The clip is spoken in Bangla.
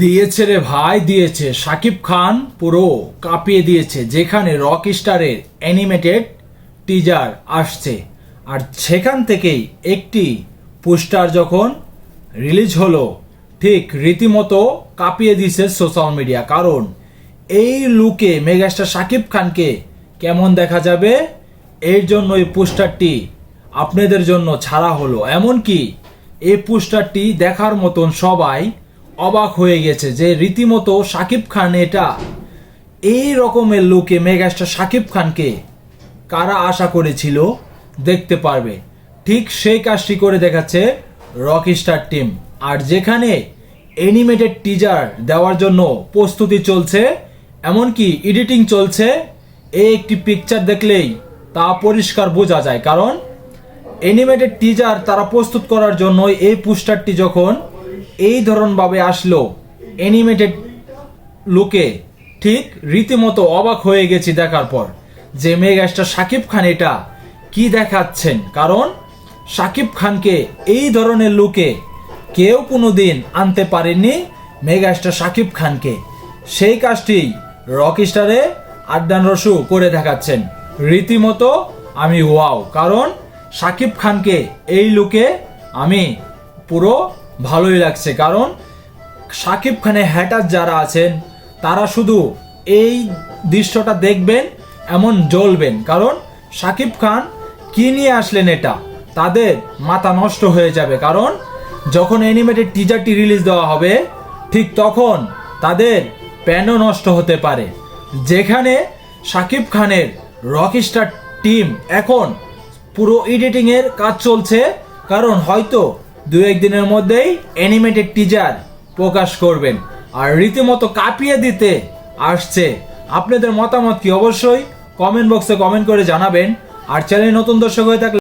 দিয়েছে রে ভাই, দিয়েছে। শাকিব খান পুরো কাঁপিয়ে দিয়েছে, যেখানে রক স্টারের অ্যানিমেটেড টিজার আসছে আর সেখান থেকেই একটি পোস্টার যখন রিলিজ হলো, ঠিক রীতিমতো কাঁপিয়ে দিয়েছে সোশ্যাল মিডিয়া। কারণ এই লুকে মেগাস্টার শাকিব খানকে কেমন দেখা যাবে, এর জন্য এই পোস্টারটি আপনাদের জন্য ছাড়া হলো। এমনকি এই পোস্টারটি দেখার মতন সবাই অবাক হয়ে গেছে যে রীতিমতো শাকিব খান এটা এই রকমের লুকে মেগাস্টার শাকিব খানকে কারা আশা করেছিল দেখতে পারবে, ঠিক সেই কাজটি করে দেখাচ্ছে রকস্টার টিম। আর যেখানে অ্যানিমেটেড টিজার দেওয়ার জন্য প্রস্তুতি চলছে, এমনকি এডিটিং চলছে, এই একটি পিকচার দেখলেই তা পরিষ্কার বোঝা যায়। কারণ অ্যানিমেটেড টিজার তারা প্রস্তুত করার জন্য এই পোস্টারটি যখন এই ধরনভাবে আসলো অ্যানিমেটেড লুকে, ঠিক রীতিমতো অবাক হয়ে গেছি দেখার পর যে মেগাস্টার শাকিব খান এটা কি দেখাচ্ছেন। কারণ শাকিব খানকে এই ধরনের লুকে কেউ কোনোদিন আনতে পারেননি মেগাস্টার শাকিব খানকে। সেই কাজটি রকস্টারে আড্ডান রসু করে দেখাচ্ছেন। রীতিমতো আমি ওয়াও, কারণ শাকিব খানকে এই লুকে আমি পুরো ভালোই লাগছে। কারণ শাকিব খানের হ্যাটার যারা আছেন তারা শুধু এই দৃশ্যটা দেখবেন এমন জ্বলবেন। কারণ শাকিব খান কি নিয়ে আসলেন এটা তাদের মাথা নষ্ট হয়ে যাবে। কারণ যখন অ্যানিমেটেড টিজারটি রিলিজ দেওয়া হবে, ঠিক তখন তাদের প্যানও নষ্ট হতে পারে। যেখানে শাকিব খানের রকস্টার টিম এখন পুরো এডিটিংয়ের কাজ চলছে, কারণ হয়তো দু একদিনের মধ্যেই অ্যানিমেটেড টিজার প্রকাশ করবেন আর রীতিমতো কাঁপিয়ে দিতে আসছে। আপনাদের মতামত কি অবশ্যই কমেন্ট বক্সে কমেন্ট করে জানাবেন। আর চ্যানেল নতুন দর্শক হয়ে থাকলে